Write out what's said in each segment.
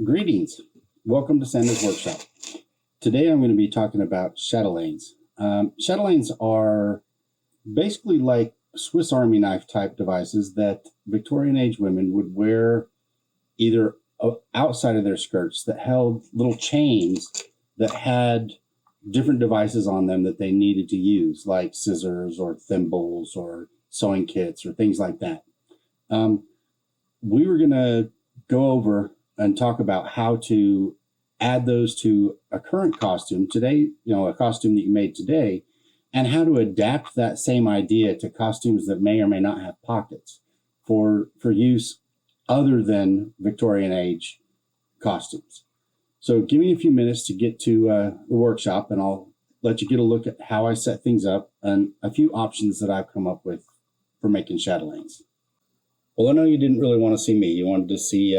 Greetings. Welcome to Santa's Workshop. Today I'm going to be talking about chatelaines. Chatelaines are basically like Swiss Army knife type devices that Victorian age women would wear either outside of their skirts that held little chains that had different devices on them that they needed to use, like scissors or thimbles or sewing kits or things like that. We were going to go over and talk about how to add those to a current costume today, a costume that you made today, and how to adapt that same idea to costumes that may or may not have pockets for use other than Victorian age costumes. So give me a few minutes to get to the workshop, and I'll let you get a look at how I set things up and a few options that I've come up with for making chatelaines. Well, I know you didn't really want to see me. You wanted to see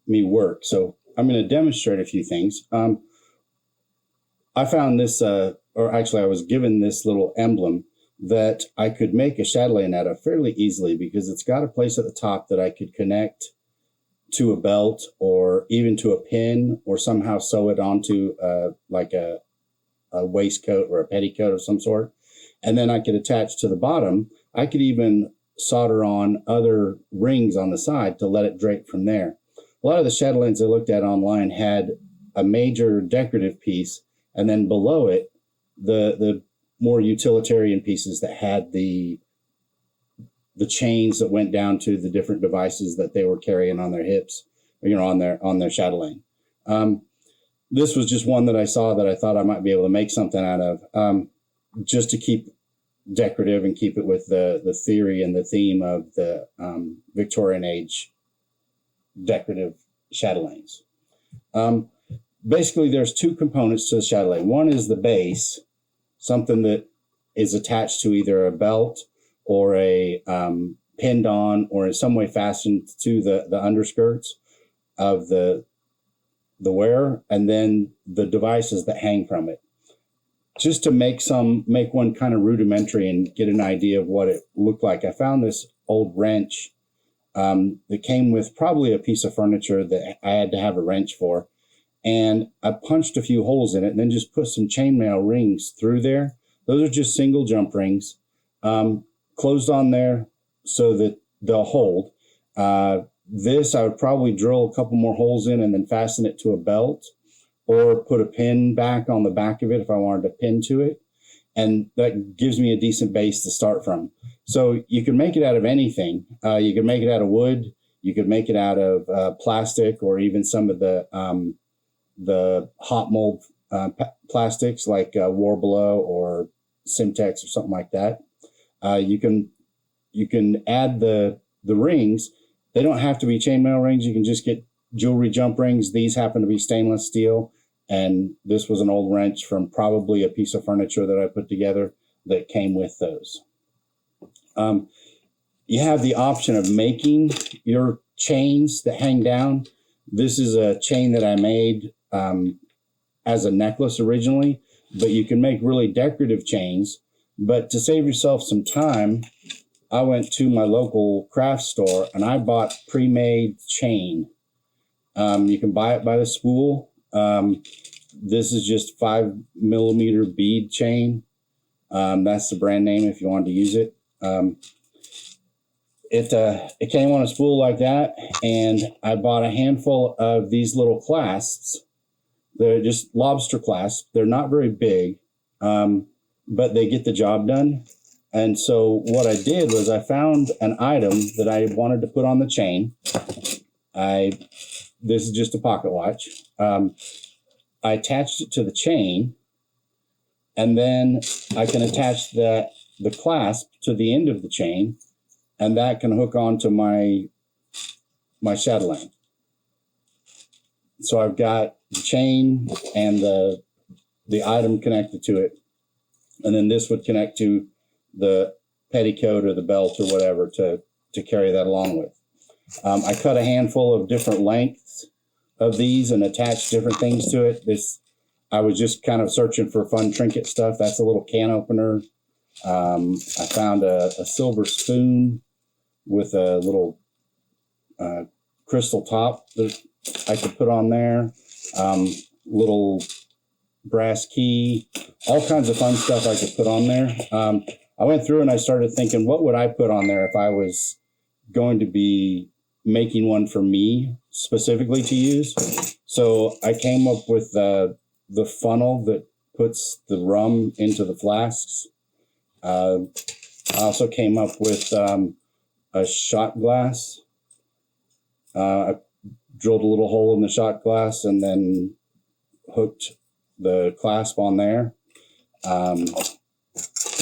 me work. So I'm going to demonstrate a few things. I found this, or actually I was given this little emblem that I could make a chatelaine out of fairly easily because it's got a place at the top that I could connect to a belt or even to a pin or somehow sew it onto like a waistcoat or a petticoat of some sort. And then I could attach to the bottom. I could even solder on other rings on the side to let it drape from there. A lot of the chatelaines I looked at online had a major decorative piece, and then below it, the more utilitarian pieces that had the chains that went down to the different devices that they were carrying on their hips, on their chatelaine. This was just one that I saw that I thought I might be able to make something out of, just to keep decorative and keep it with the theory and the theme of the Victorian age decorative chatelaines. Basically, there's two components to the chatelaine. One is the base, something that is attached to either a belt or a pinned on or in some way fastened to the underskirts of the wearer, and then the devices that hang from it. Just to make one kind of rudimentary and get an idea of what it looked like, I found this old wrench that came with probably a piece of furniture that I had to have a wrench for. And I punched a few holes in it and then just put some chainmail rings through there. Those are just single jump rings, closed on there so that they'll hold. This, I would probably drill a couple more holes in and then fasten it to a belt or put a pin back on the back of it if I wanted to pin to it. And that gives me a decent base to start from. So you can make it out of anything. You can make it out of wood. You could make it out of plastic or even some of the hot mold plastics like Warblow or Simtex or something like that. You can add the rings. They don't have to be chainmail rings. You can just get jewelry jump rings. These happen to be stainless steel. And this was an old wrench from probably a piece of furniture that I put together that came with those. You have the option of making your chains that hang down. This is a chain that I made as a necklace originally, but you can make really decorative chains. But to save yourself some time, I went to my local craft store and I bought pre-made chain. You can buy it by the spool. This is just 5mm bead chain. That's the brand name if you wanted to use it. It came on a spool like that, and I bought a handful of these little clasps. They're just lobster clasps. They're not very big, but they get the job done. And so what I did was I found an item that I wanted to put on the chain. This is just a pocket watch. I attached it to the chain, and then I can attach the clasp to the end of the chain, and that can hook onto my chatelaine. So I've got the chain and the item connected to it, and then this would connect to the petticoat or the belt or whatever to carry that along with. I cut a handful of different lengths of these and attach different things to it. I was just kind of searching for fun trinket stuff. That's a little can opener. I found a silver spoon with a little crystal top that I could put on there, little brass key, all kinds of fun stuff I could put on there. I went through and I started thinking, what would I put on there if I was going to be making one for me specifically to use? So I came up with the funnel that puts the rum into the flasks. I also came up with a shot glass. I drilled a little hole in the shot glass and then hooked the clasp on there.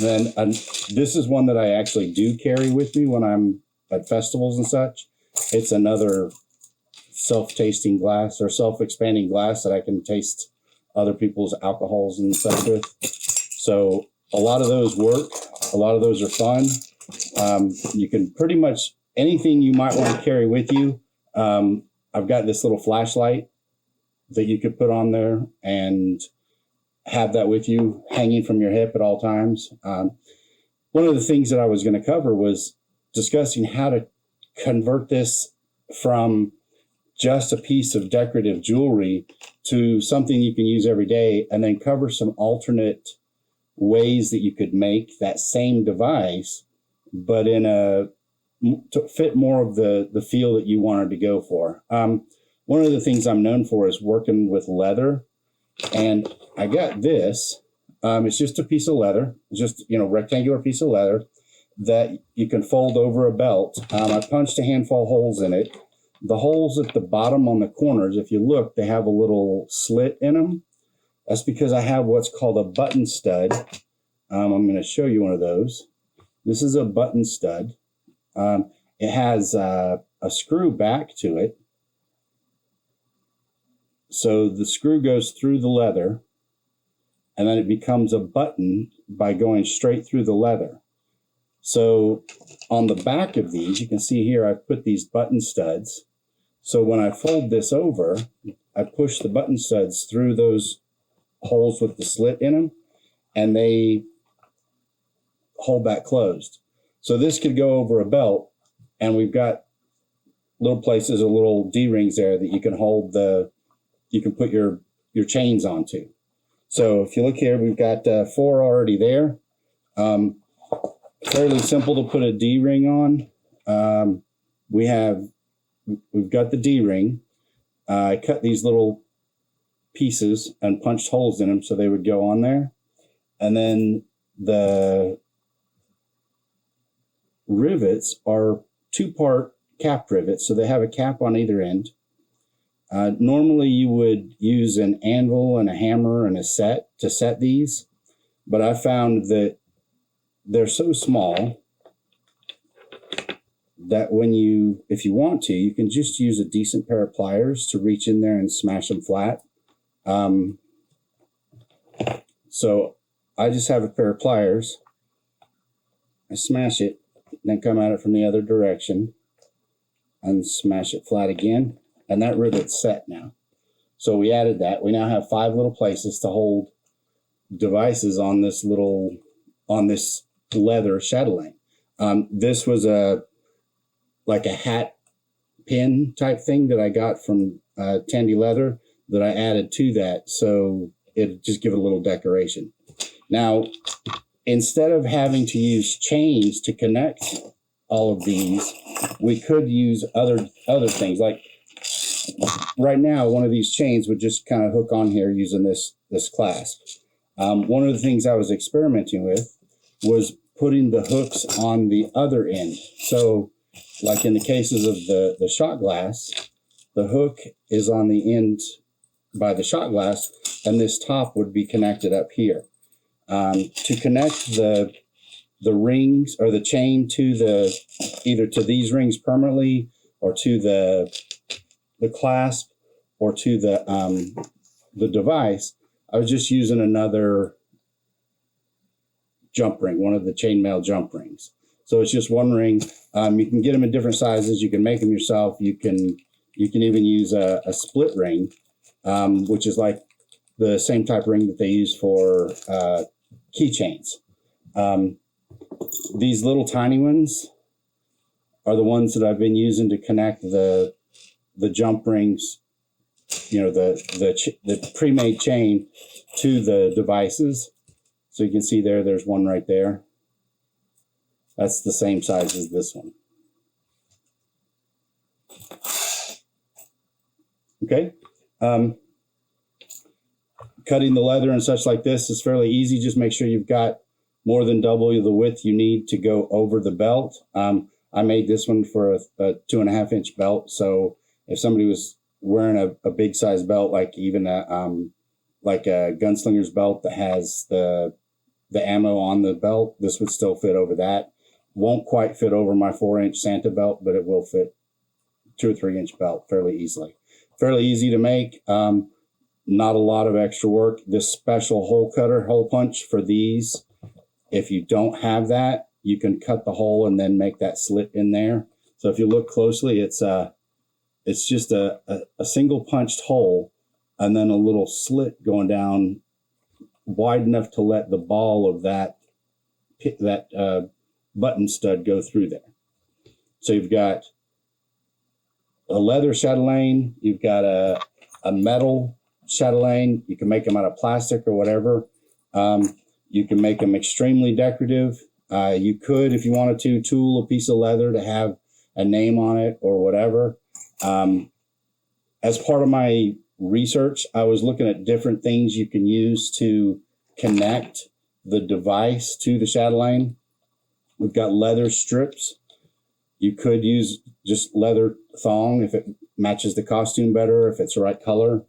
This is one that I actually do carry with me when I'm at festivals and such. It's another self-tasting glass or self-expanding glass that I can taste other people's alcohols and such with. So a lot of those work. A lot of those are fun. You can pretty much anything you might want to carry with you. I've got this little flashlight that you could put on there and have that with you hanging from your hip at all times. One of the things that I was going to cover was discussing how to convert this from just a piece of decorative jewelry to something you can use every day, and then cover some alternate ways that you could make that same device, but to fit more of the feel that you wanted to go for. One of the things I'm known for is working with leather, and I got this. It's just a piece of leather, just rectangular piece of leather that you can fold over a belt. I punched a handful of holes in it. The holes at the bottom on the corners, if you look, they have a little slit in them. That's because I have what's called a button stud. I'm going to show you one of those. This is a button stud. It has a screw back to it. So the screw goes through the leather, and then it becomes a button by going straight through the leather. So on the back of these, you can see here, I've put these button studs. So when I fold this over, I push the button studs through those holes with the slit in them, and they hold that closed. So this could go over a belt, and we've got little places, or little D-rings there that you can hold you can put your chains onto. So if you look here, we've got 4 already there. Fairly simple to put a D-ring on. We've got the D-ring. I cut these little pieces and punched holes in them so they would go on there. And then the rivets are 2-part cap rivets, so they have a cap on either end. Normally you would use an anvil and a hammer and a set to set these, but I found that they're so small that if you want to, you can just use a decent pair of pliers to reach in there and smash them flat. So I just have a pair of pliers. I smash it, then come at it from the other direction and smash it flat again. And that rivet's set now. So we added that. We now have 5 little places to hold devices on this leather chatelaine. This was like a hat pin type thing that I got from Tandy Leather that I added to that, so it just give it a little decoration. Now, instead of having to use chains to connect all of these, we could use other things. Like right now, one of these chains would just kind of hook on here using this clasp. One of the things I was experimenting with was putting the hooks on the other end. So like in the cases of the shot glass, the hook is on the end by the shot glass, and this top would be connected up here. To connect the rings or the chain to either to these rings permanently, or to the clasp, or to the device, I was just using another jump ring, one of the chainmail jump rings. So it's just one ring. You can get them in different sizes. You can make them yourself. You can even use a split ring, which is like the same type of ring that they use for keychains. These little tiny ones are the ones that I've been using to connect the jump rings the pre-made chain to the devices. So you can see there's one right there. That's the same size as this one. Okay. Cutting the leather and such like this is fairly easy. Just make sure you've got more than double the width you need to go over the belt. I made this one for a 2.5 inch belt. So if somebody was wearing a big size belt, like even a gunslinger's belt that has the ammo on the belt, this would still fit over that. Won't quite fit over my 4-inch Santa belt, but it will fit 2 or 3 inch belt fairly easily. Fairly easy to make. Not a lot of extra work. This special hole cutter, hole punch for these, if you don't have that, you can cut the hole and then make that slit in there. So if you look closely, it's just a single punched hole and then a little slit going down wide enough to let the ball of that button stud go through there. So you've got a leather chatelaine, you've got a metal chatelaine. You can make them out of plastic or whatever. You can make them extremely decorative. You could, if you wanted to, tool a piece of leather to have a name on it or whatever. As part of my research, I was looking at different things you can use to connect the device to the chatelaine. We've got leather strips. You could use just leather thong if it matches the costume better, if it's the right color.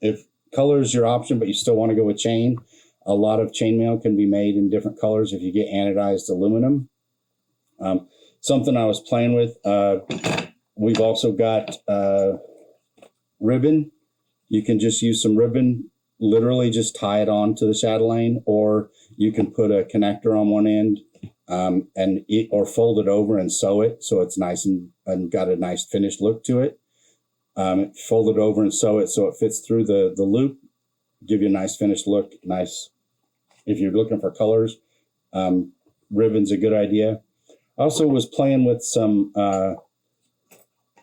If color is your option, but you still want to go with chain, a lot of chainmail can be made in different colors if you get anodized aluminum. Something I was playing with, we've also got ribbon. You can just use some ribbon, literally just tie it on to the chatelaine, or you can put a connector on one end or fold it over and sew it so it's nice and got a nice finished look to it. Fold it over and sew it so it fits through the loop, give you a nice finished look. Nice. If you're looking for colors, ribbon's a good idea. I also was playing with some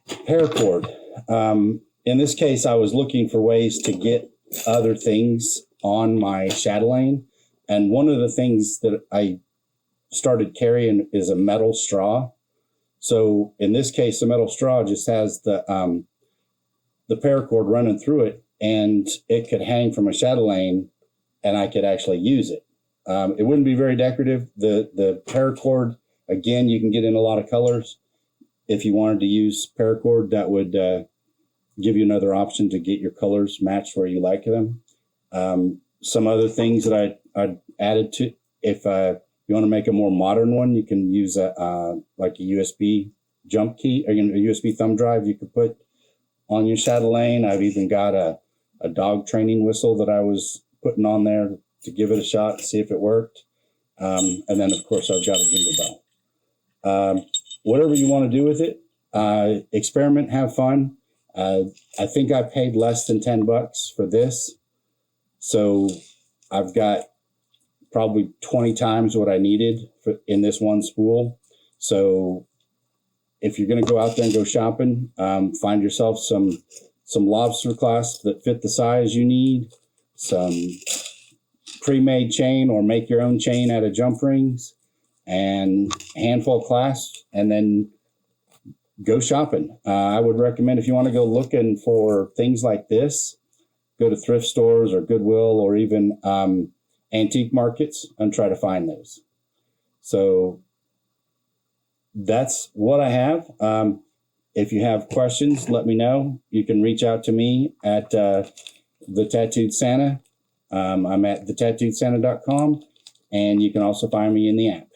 paracord. In this case, I was looking for ways to get other things on my chatelaine. And one of the things that I started carrying is a metal straw. So in this case, the metal straw just has the paracord running through it, and it could hang from a chatelaine and I could actually use it. It wouldn't be very decorative. The paracord, again, you can get in a lot of colors. If you wanted to use paracord, that would give you another option to get your colors matched where you like them. Some other things that I added to, if you want to make a more modern one, you can use like a USB jump key or a USB thumb drive you could put on your chatelaine. I've even got a dog training whistle that I was putting on there to give it a shot, see if it worked. And then, of course, I've got a jingle bell. Whatever you want to do with it, experiment, have fun. I think I paid less than $10 for this. So I've got probably 20 times what I needed in this one spool. So if you're going to go out there and go shopping, find yourself some lobster clasps that fit the size you need, some pre-made chain or make your own chain out of jump rings, and a handful of clasps, and then go shopping. I would recommend, if you want to go looking for things like this, go to thrift stores or Goodwill or even antique markets and try to find those. So that's what I have. If you have questions, let me know. You can reach out to me at The Tattooed Santa. I'm at thetattooedsanta.com, and you can also find me in the app.